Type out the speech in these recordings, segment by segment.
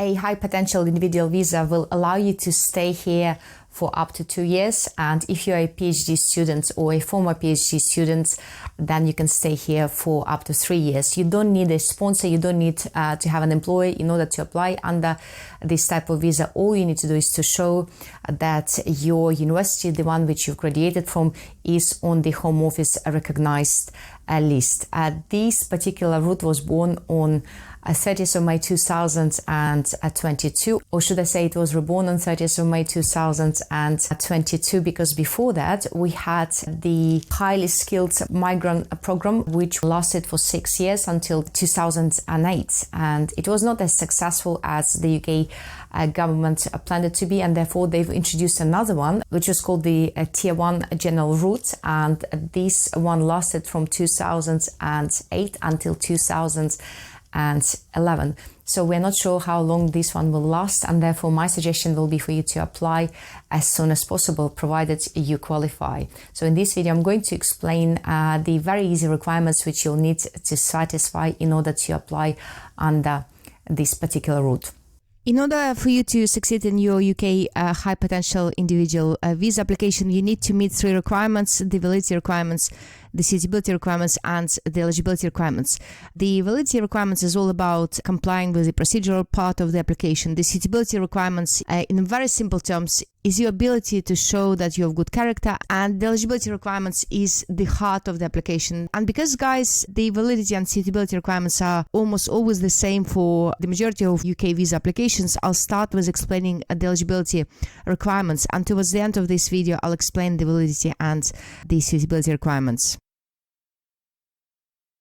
A high potential individual visa will allow you to stay here for up to 2 years, and if you're a PhD student or a former PhD student, then you can stay here for up to 3 years. You don't need a sponsor, you don't need to have an employer in order to apply under this type of visa. All you need to do is to show that your university, the one which you've graduated from, is on the Home Office recognized list. This particular route was born on 30th of May 2022, or should I say it was reborn on 30th of May 2022, because before that we had the highly skilled migrant program, which lasted for 6 years until 2008, and it was not as successful as the UK government planned it to be, and therefore they've introduced another one which was called the Tier 1 General Route, and this one lasted from 2008 until 2011. So we're not sure how long this one will last, and therefore my suggestion will be for you to apply as soon as possible, provided you qualify. So in this video I'm going to explain the very easy requirements which you'll need to satisfy in order to apply under this particular route. In order for you to succeed in your UK high potential individual visa application, you need to meet 3 requirements: the validity requirements, the suitability requirements, and the eligibility requirements. The validity requirements is all about complying with the procedural part of the application. The suitability requirements, in very simple terms, is your ability to show that you have good character, and the eligibility requirements is the heart of the application. And because, guys, the validity and suitability requirements are almost always the same for the majority of UK visa applications, I'll start with explaining the eligibility requirements, and towards the end of this video I'll explain the validity and the suitability requirements.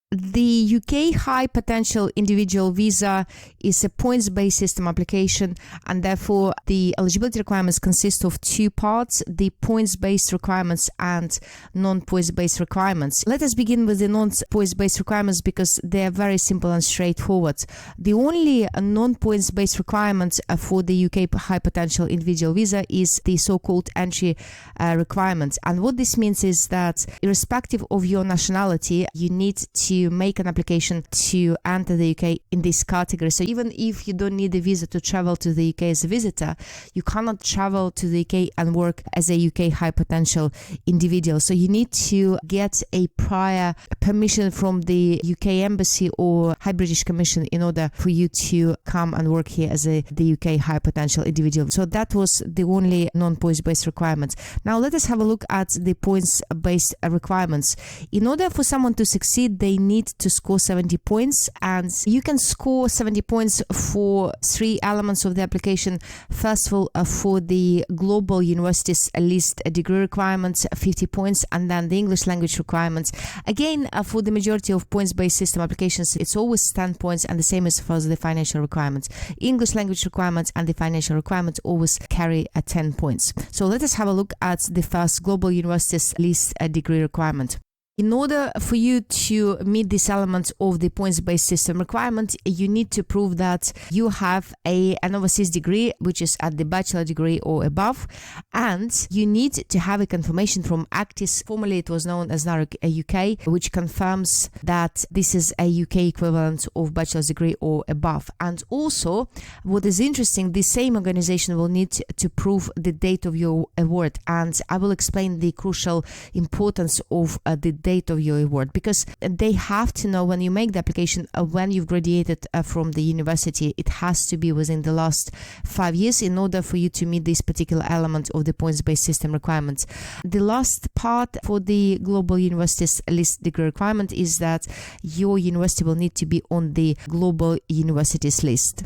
The UK high potential individual visa is a points-based system application, and therefore the eligibility requirements consist of 2 parts: the points-based requirements and non-points-based requirements. Let us begin with the non-points-based requirements because they are very simple and straightforward. The only non-points-based requirement for the UK high potential individual visa is the so-called entry requirement. And what this means is that irrespective of your nationality, you need to make an application to enter the UK in this category. So even if you don't need a visa to travel to the UK as a visitor, you cannot travel to the UK and work as a UK high potential individual. So you need to get a prior permission from the UK Embassy or High British Commission in order for you to come and work here as the UK high potential individual. So that was the only non-points based requirement. Now let us have a look at the points based requirements. In order for someone to succeed, they need to score 70 points, and you can score 70 points for 3 elements of the application. First of all, for the global universities list degree requirements, 50 points, and then the English language requirements. Again, for the majority of points-based system applications, it's always 10 points, and the same as for the financial requirements. English language requirements and the financial requirements always carry 10 points. So let us have a look at the first global universities list degree requirement. In order for you to meet these elements of the points-based system requirement, you need to prove that you have an overseas degree, which is at the bachelor degree or above, and you need to have a confirmation from ACTIS, formerly it was known as NARIC UK, which confirms that this is a UK equivalent of bachelor's degree or above. And also, what is interesting, the same organization will need to prove the date of your award, and I will explain the crucial importance of the date of your award, because they have to know when you make the application when you've graduated from the university. It has to be within the last 5 years in order for you to meet this particular element of the points-based system requirements. The last part for the global universities list degree requirement is that your university will need to be on the global universities list.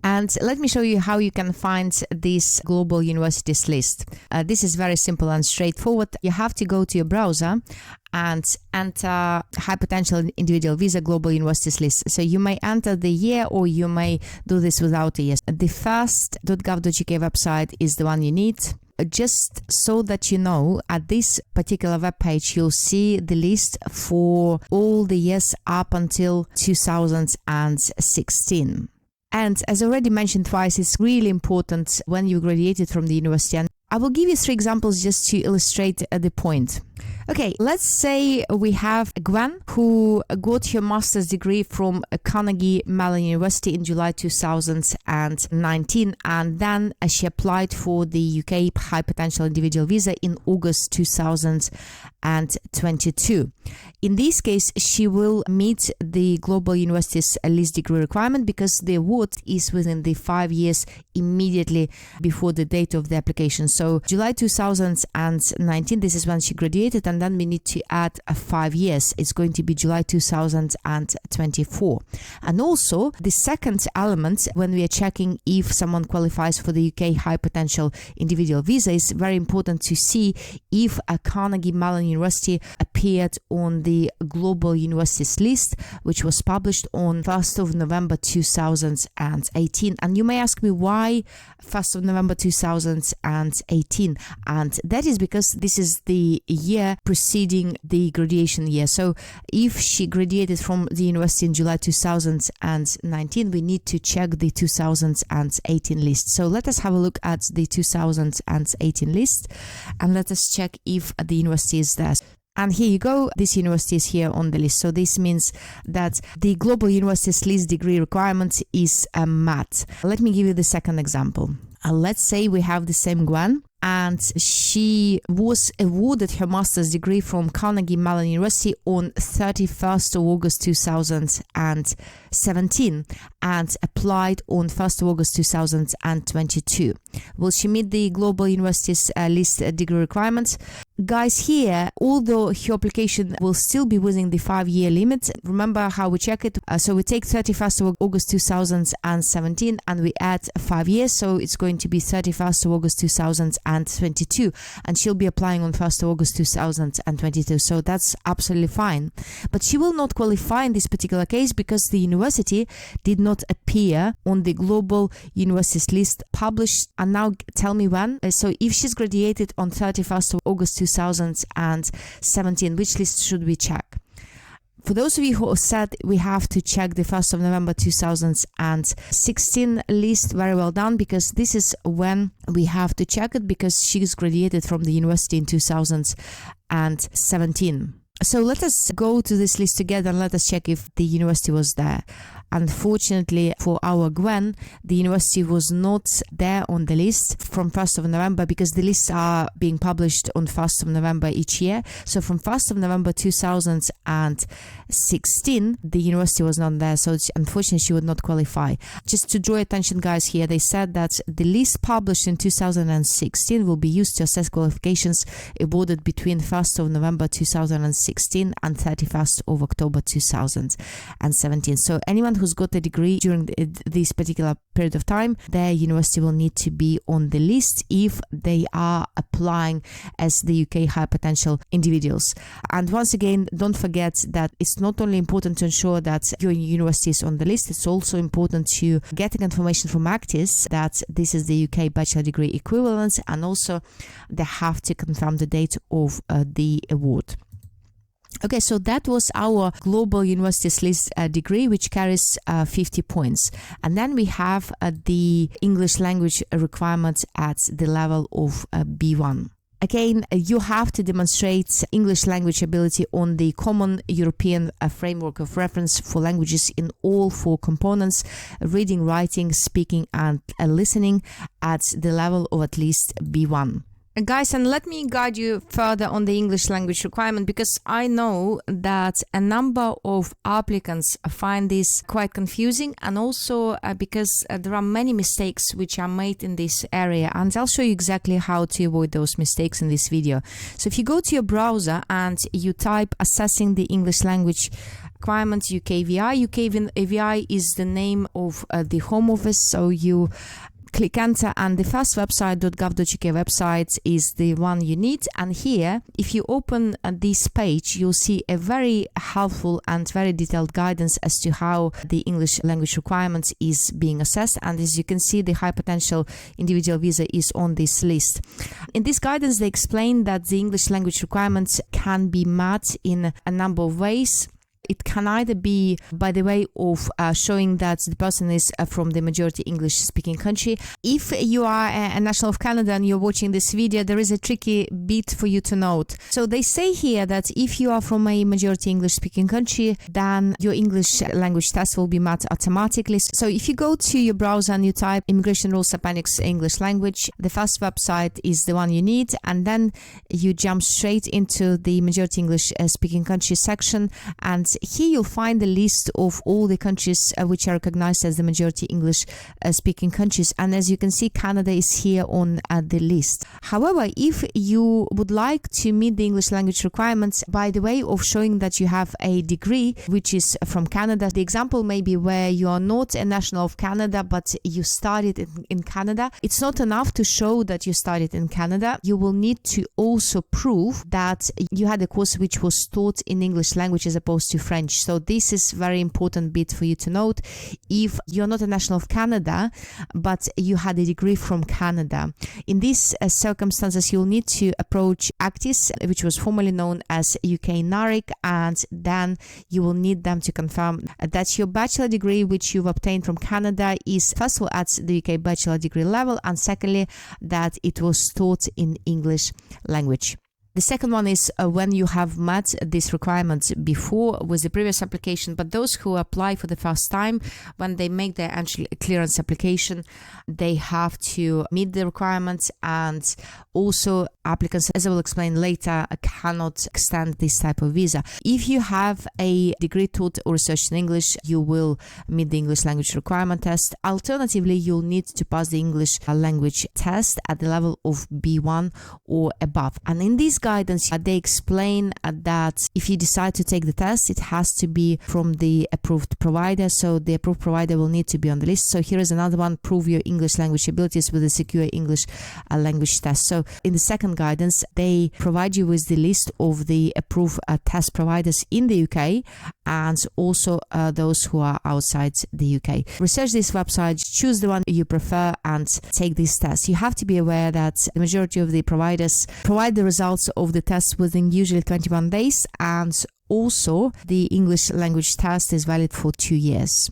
And let me show you how you can find this global universities list. This is very simple and straightforward. You have to go to your browser and enter high potential individual visa global universities list. So you may enter the year, or you may do this without a year. The first .gov.uk website is the one you need. Just so that you know, at this particular web page, you'll see the list for all the years up until 2016. And as already mentioned twice, it's really important when you graduated from the university. And I will give you 3 examples just to illustrate the point. Okay, let's say we have Gwen who got her master's degree from Carnegie Mellon University in July 2019, and then she applied for the UK High Potential Individual Visa in August 2022. In this case, she will meet the Global University's list degree requirement because the award is within the 5 years immediately before the date of the application. So July 2019, this is when she graduated, and then we need to add 5 years. It's going to be July 2024. And also the second element when we are checking if someone qualifies for the UK High Potential Individual Visa is very important to see if a Carnegie Mellon University appeared on the Global Universities list, which was published on 1st of November 2018. And you may ask me why 1st of November 2018, and that is because this is the year preceding the graduation year. So if she graduated from the university in July 2019, we need to check the 2018 list. So let us have a look at the 2018 list and let us check if the university is there. And here you go, this university is here on the list. So this means that the Global Universities list degree requirement is met. Let me give you the second example. Let's say we have the same Gwen, and she was awarded her master's degree from Carnegie Mellon University on 31st of August 2017 and applied on 1st of August 2022. Will she meet the Global Universities list degree requirements? Guys, here, although her application will still be within the 5-year limit, remember how we check it. So we take 31st of August 2017 and we add 5 years. So it's going to be 31st of August 2022, and she'll be applying on 1st of August 2022. So that's absolutely fine. But she will not qualify in this particular case because the university did not appear on the Global Universities list published. And now tell me when. So if she's graduated on 31st of August 2017, which list should we check? For those of you who said we have to check the 1st of November 2016 list, very well done, because this is when we have to check it because she's graduated from the university in 2017. So let us go to this list together and let us check if the university was there. Unfortunately for our Gwen, the university was not there on the list from 1st of November because the lists are being published on 1st of November each year. So from 1st of November 2016, the university was not there. So unfortunately, she would not qualify. Just to draw attention, guys, here, they said that the list published in 2016 will be used to assess qualifications awarded between 1st of November 2016 and 31st of October 2017. So anyone who's got a degree during this particular period of time, their university will need to be on the list if they are applying as the UK High Potential individuals. And once again, don't forget that it's not only important to ensure that your university is on the list, it's also important to get information from Actis that this is the UK bachelor degree equivalent, and also they have to confirm the date of the award. Okay, so that was our Global Universities list degree, which carries 50 points. And then we have the English language requirement at the level of B1. Again, you have to demonstrate English language ability on the Common European Framework of Reference for languages in all 4 components: reading, writing, speaking, and listening at the level of at least B1. Guys, and let me guide you further on the English language requirement, because I know that a number of applicants find this quite confusing, and also because there are many mistakes which are made in this area, and I'll show you exactly how to avoid those mistakes in this video. So if you go to your browser and you type assessing the English language requirements UKVI, UKVI is the name of the Home Office, so you click enter, and the first website, .gov.uk website, is the one you need. And here, if you open this page, you'll see a very helpful and very detailed guidance as to how the English language requirements is being assessed. And as you can see, the High Potential Individual Visa is on this list. In this guidance, they explain that the English language requirements can be met in a number of ways. it can either be by the way of showing that the person is from the majority English speaking country. If you are a national of Canada and you're watching this video, there is a tricky bit for you to note. So they say here that if you are from a majority English speaking country, then your English language test will be met automatically. So if you go to your browser and you type Immigration Rules Appendix English Language, the first website is the one you need, and then you jump straight into the majority English speaking country section, and here you'll find the list of all the countries which are recognized as the majority English speaking countries, and as you can see, Canada is here on the list. However, if you would like to meet the English language requirements by the way of showing that you have a degree which is from Canada, the example may be where you are not a national of Canada but you studied in Canada. It's not enough to show that you studied in Canada. You will need to also prove that you had a course which was taught in English language as opposed to French. So this is very important bit for you to note. If you're not a national of Canada but you had a degree from Canada, in these circumstances you'll need to approach ACTIS, which was formerly known as UK NARIC, and then you will need them to confirm that your bachelor degree which you've obtained from Canada is first of all at the UK bachelor degree level, and secondly that it was taught in English language. The second one is when you have met these requirements before with the previous application, but those who apply for the first time, when they make their entry clearance application, they have to meet the requirements, and also applicants, as I will explain later, cannot extend this type of visa. If you have a degree taught or researched in English, you will meet the English language requirement test. Alternatively, you'll need to pass the English language test at the level of B1 or above. And in this guidance, they explain that if you decide to take the test, it has to be from the approved provider. So the approved provider will need to be on the list. So here is another one: prove your English language abilities with a secure English language test. So in the second guidance, they provide you with the list of the approved test providers in the UK and also those who are outside the UK. Research this website, choose the one you prefer, and take this test. You have to be aware that the majority of the providers provide the results of the test within usually 21 days, and also the English language test is valid for 2 years.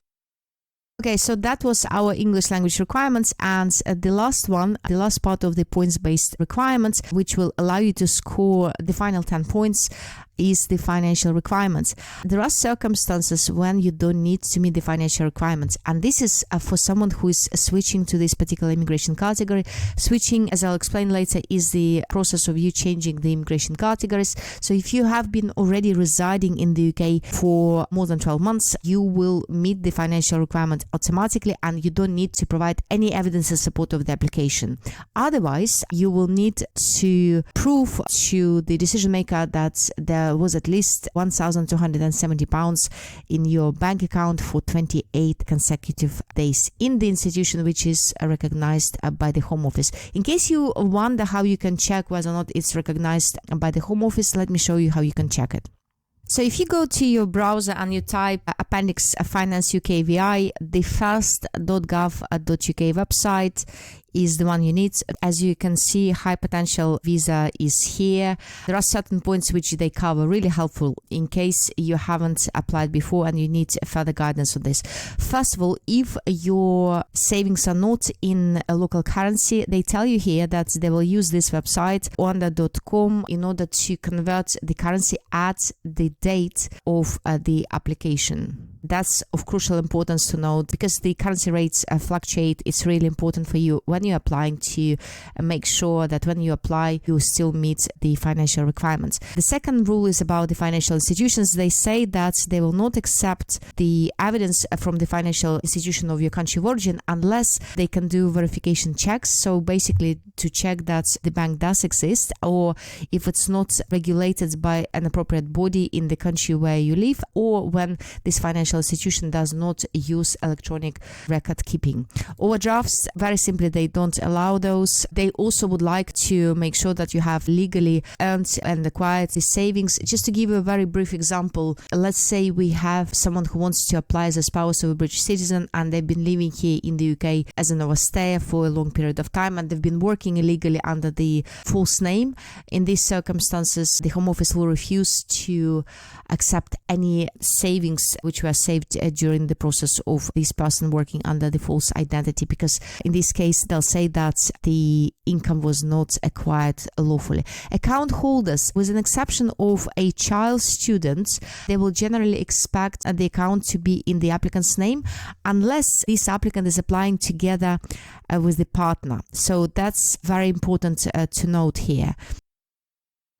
Okay, so that was our English language requirements, and the last one, the last part of the points-based requirements, which will allow you to score the final 10 points, is the financial requirements. There are circumstances when you don't need to meet the financial requirements, and this is for someone who is switching to this particular immigration category. Switching, as I'll explain later, is the process of you changing the immigration categories. So if you have been already residing in the UK for more than 12 months, you will meet the financial requirement automatically, and you don't need to provide any evidence in support of the application. Otherwise, you will need to prove to the decision maker that there was at least £1,270 in your bank account for 28 consecutive days in the institution which is recognized by the Home Office. In case you wonder how you can check whether or not it's recognized by the Home Office, let me show you how you can check it. So if you go to your browser and you type Appendix Finance UK VI, the first.gov.uk website is the one you need. As you can see, high potential visa is here. There are certain points which they cover, really helpful in case you haven't applied before and you need further guidance on this. First of all, if your savings are not in a local currency, they tell you here that they will use this website onda.com in order to convert the currency at the date of the application. That's of crucial importance to note, because the currency rates fluctuate. It's really important for you when you're applying to make sure that when you apply, you still meet the financial requirements. The second rule is about the financial institutions. They say that they will not accept the evidence from the financial institution of your country of origin unless they can do verification checks. So basically to check that the bank does exist, or if it's not regulated by an appropriate body in the country where you live, or when this financial institution does not use electronic record keeping. Overdrafts, very simply, they don't allow those. They also would like to make sure that you have legally earned and acquired the savings. Just to give you a very brief example, let's say we have someone who wants to apply as a spouse of a British citizen, and they've been living here in the UK as an overstayer for a long period of time, and they've been working working illegally under the false name. In these circumstances, the Home Office will refuse to accept any savings which were saved during the process of this person working under the false identity, because in this case they'll say that the income was not acquired lawfully. Account holders, with an exception of a child student, they will generally expect the account to be in the applicant's name unless this applicant is applying together with the partner. So that's very important to note here.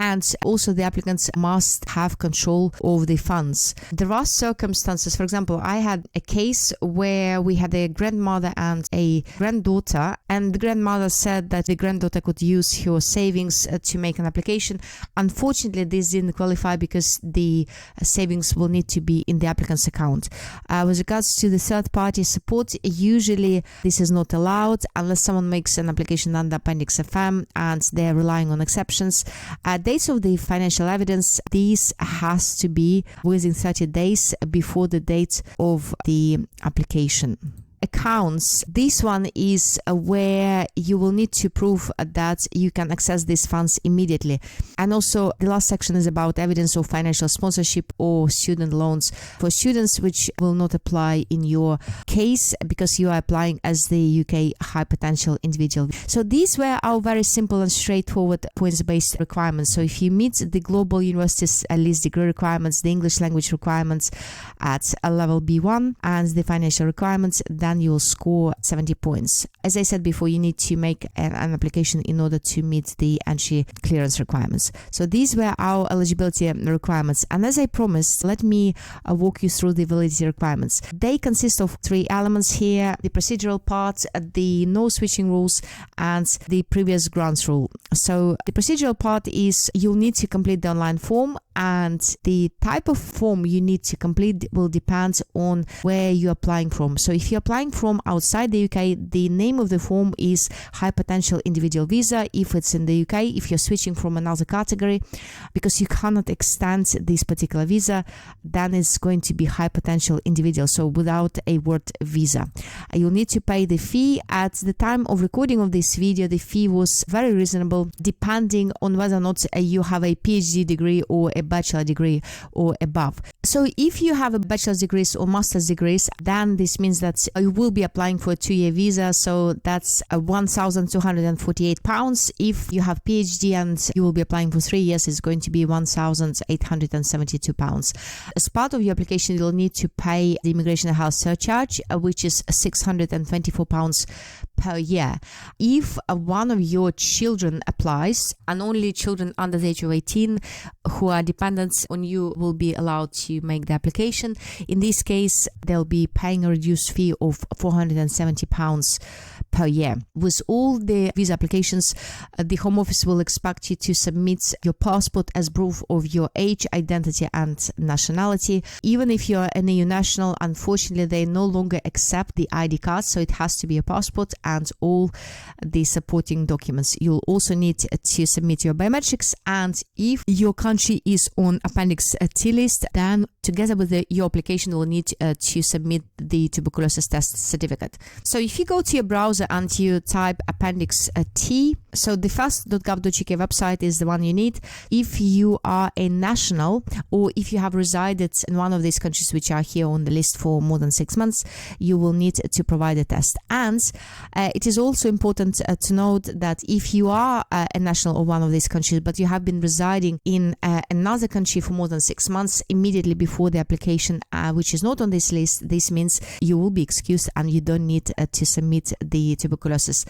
And also the applicants must have control of the funds. There are circumstances, for example, I had a case where we had a grandmother and a granddaughter, and the grandmother said that the granddaughter could use her savings to make an application. Unfortunately, this didn't qualify because the savings will need to be in the applicant's account. With regards to the third-party support, usually this is not allowed unless someone makes an application under Appendix FM and they're relying on exceptions. Dates of the financial evidence, these has to be within 30 days before the date of the application. Accounts, this one is where you will need to prove that you can access these funds immediately. And also the last section is about evidence of financial sponsorship or student loans for students, which will not apply in your case because you are applying as the UK high potential individual. So these were our very simple and straightforward points-based requirements. So if you meet the global universities at least degree requirements, the English language requirements at a level B1 and the financial requirements, then you will score 70 points. As I said before, you need to make an application in order to meet the entry clearance requirements. So these were our eligibility requirements. And as I promised, let me walk you through the validity requirements. They consist of 3 elements here: the procedural part, the no switching rules, and the previous grants rule. So the procedural part is you'll need to complete the online form, and the type of form you need to complete will depend on where you're applying from. So if you're applying from outside the UK, the name of the form is high potential individual visa. If it's in the UK, if you're switching from another category, because you cannot extend this particular visa, then it's going to be high potential individual, so without a word visa. You'll need to pay the fee. At the time of recording of this video, the fee was very reasonable, depending on whether or not you have a PhD degree or a bachelor degree or above. So if you have a bachelor's degrees or master's degrees, then this means that you will be applying for a 2-year visa, so that's £1,248. If you have PhD and you will be applying for 3 years, it's going to be £1,872. As part of your application, you'll need to pay the immigration and health surcharge, which is £624 per year. If one of your children applies, and only children under the age of 18 who are dependents on you will be allowed to make the application. In this case, they'll be paying a reduced fee of £470 per year. With all the visa applications, the Home Office will expect you to submit your passport as proof of your age, identity and nationality. Even if you're an EU national, unfortunately they no longer accept the ID card, so it has to be a passport and all the supporting documents. You'll also need to submit your biometrics, and if your country is on Appendix T list, then together with your application you'll need to submit the tuberculosis test certificate. So if you go to your browser and you type Appendix T, so the fast.gov.uk website is the one you need. If you are a national, or if you have resided in one of these countries which are here on the list for more than 6 months, you will need to provide a test. And it is also important to note that if you are a national of one of these countries, but you have been residing in another country for more than 6 months immediately before the application, which is not on this list, this means you will be excused and you don't need to submit the tuberculosis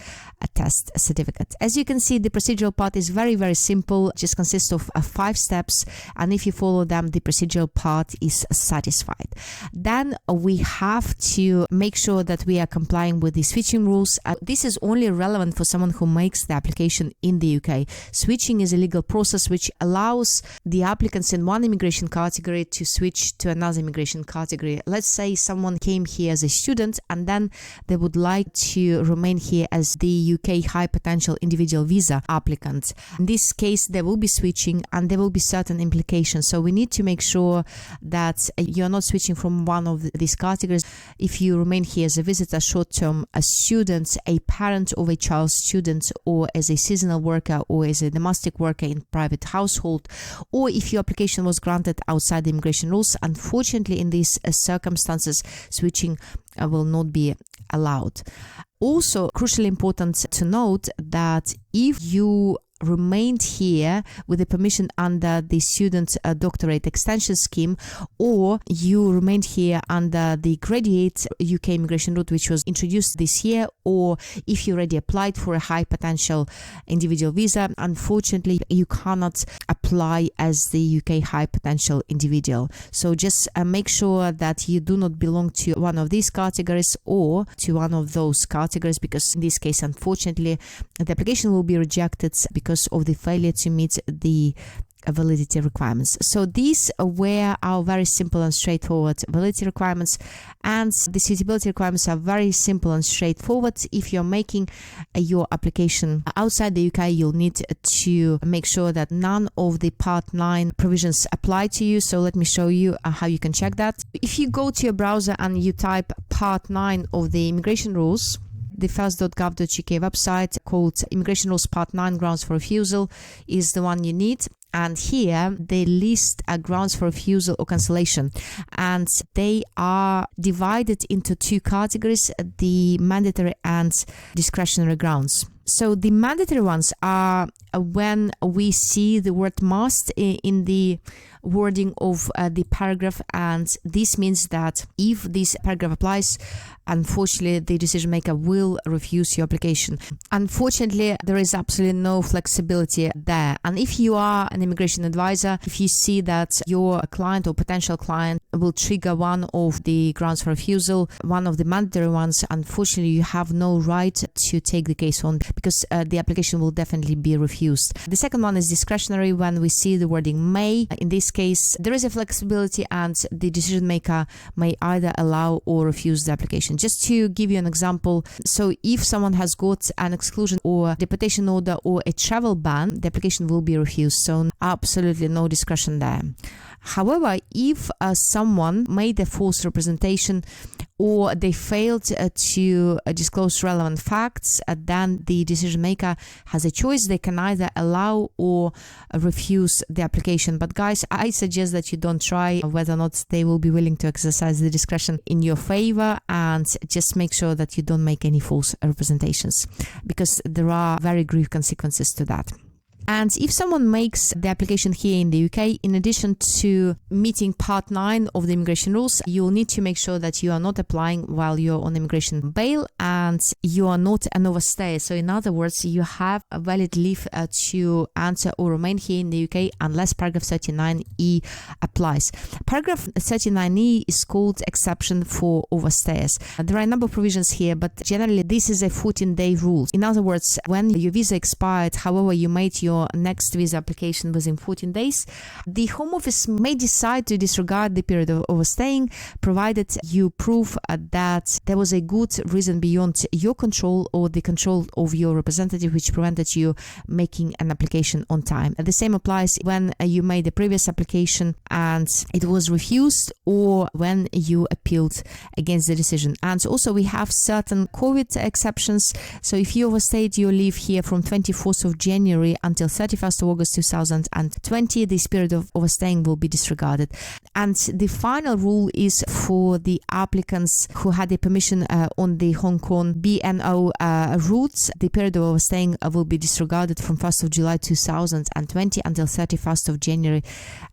test certificate. As you can see, the procedural part is very, very simple. It just consists of 5 steps, and if you follow them, the procedural part is satisfied. Then we have to make sure that we are complying with the switching rules. This is only relevant for someone who makes the application in the UK. Switching is a legal process which allows the applicants in one immigration category to switch to another immigration category. Let's say someone came here as a student and then they would like to remain here as the UK high potential individual individual visa applicant. In this case, there will be switching and there will be certain implications. So we need to make sure that you're not switching from one of these categories. If you remain here as a visitor, short-term, a student, a parent of a child student, or as a seasonal worker or as a domestic worker in private household, or if your application was granted outside the immigration rules, unfortunately in these circumstances, switching will not be allowed. Also, crucially important to note that if you remained here with the permission under the student doctorate extension scheme, or you remained here under the graduate UK immigration route, which was introduced this year, or if you already applied for a high potential individual visa, unfortunately you cannot apply as the UK high potential individual. So just make sure that you do not belong to one of these categories or to one of those categories, because in this case, unfortunately, the application will be rejected because of the failure to meet the validity requirements. So these were our very simple and straightforward validity requirements, and the suitability requirements are very simple and straightforward. If you're making your application outside the UK, you'll need to make sure that none of the Part 9 provisions apply to you. So let me show you how you can check that. If you go to your browser and you type Part 9 of the immigration rules, the first.gov.uk website called Immigration Rules Part 9 Grounds for Refusal is the one you need. And here they list grounds for refusal or cancellation, and they are divided into two categories: the mandatory and discretionary grounds. So the mandatory ones are when we see the word must in the wording of the paragraph, and this means that if this paragraph applies, unfortunately the decision maker will refuse your application. Unfortunately, there is absolutely no flexibility there, and if you are an immigration advisor, if you see that your client or potential client will trigger one of the grounds for refusal, one of the mandatory ones, unfortunately you have no right to take the case on, because the application will definitely be refused. The second one is discretionary, when we see the wording may. In this case, there is a flexibility and the decision maker may either allow or refuse the application. Just to give you an example, so if someone has got an exclusion or deportation order or a travel ban, the application will be refused. So absolutely no discretion there. However, if someone made a false representation or they failed to disclose relevant facts, then the decision maker has a choice. They can either allow or refuse the application. But guys, I suggest that you don't try whether or not they will be willing to exercise the discretion in your favor, and just make sure that you don't make any false representations, because there are very grave consequences to that. And if someone makes the application here in the UK, in addition to meeting Part 9 of the immigration rules, you'll need to make sure that you are not applying while you're on immigration bail and you are not an overstay. So in other words, you have a valid leave to enter or remain here in the UK unless paragraph 39E applies. Paragraph 39E is called exception for overstayers. There are a number of provisions here, but generally this is a 14-day rule. In other words, when your visa expired, however you made your next visa application within 14 days, the Home Office may decide to disregard the period of overstaying, provided you prove that there was a good reason beyond your control or the control of your representative which prevented you making an application on time. And the same applies when you made a previous application and it was refused, or when you appealed against the decision. And also we have certain COVID exceptions. So if you overstayed your leave here from 24th of January until 31st of August 2020, this period of overstaying will be disregarded. And the final rule is for the applicants who had a permission on the Hong Kong BNO route. The period of overstaying will be disregarded from 1st of July 2020 until 31st of January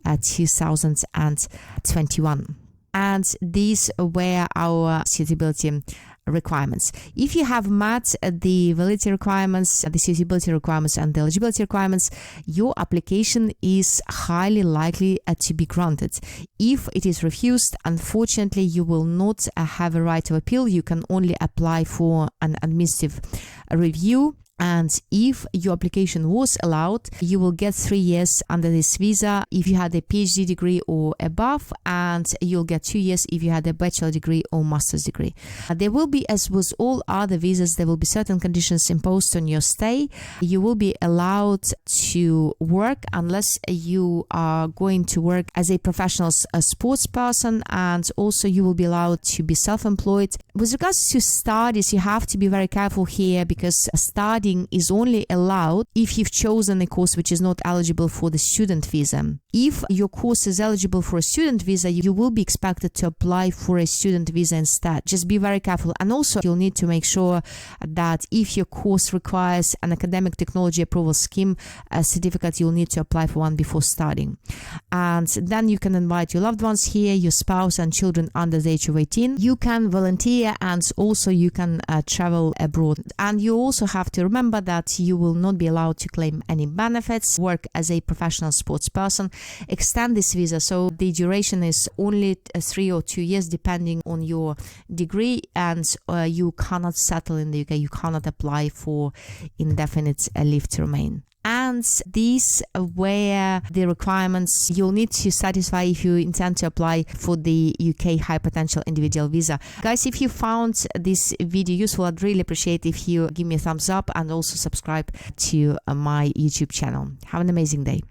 2021. And these were our suitability requirements. If you have met the validity requirements, the suitability requirements and the eligibility requirements, your application is highly likely to be granted. If it is refused, unfortunately you will not have a right of appeal. You can only apply for an administrative review. And if your application was allowed, you will get 3 years under this visa if you had a PhD degree or above, and you'll get 2 years if you had a bachelor degree or master's degree. There will be, as with all other visas, there will be certain conditions imposed on your stay. You will be allowed to work unless you are going to work as a professional sports person, and also you will be allowed to be self-employed. With regards to studies, you have to be very careful here, because studying is only allowed if you've chosen a course which is not eligible for the student visa. If your course is eligible for a student visa, you will be expected to apply for a student visa instead. Just be very careful. And also you'll need to make sure that if your course requires an academic technology approval scheme certificate, you'll need to apply for one before starting. And then you can invite your loved ones here, your spouse and children under the age of 18. You can volunteer, and also you can travel abroad. And you also have to remember that you will not be allowed to claim any benefits, work as a professional sports person, extend this visa. So the duration is only 3 or 2 years depending on your degree, and you cannot settle in the UK. You cannot apply for indefinite leave to remain. And these were the requirements you'll need to satisfy if you intend to apply for the UK high potential individual visa. Guys, if you found this video useful, I'd really appreciate if you give me a thumbs up and also subscribe to my YouTube channel. Have an amazing day.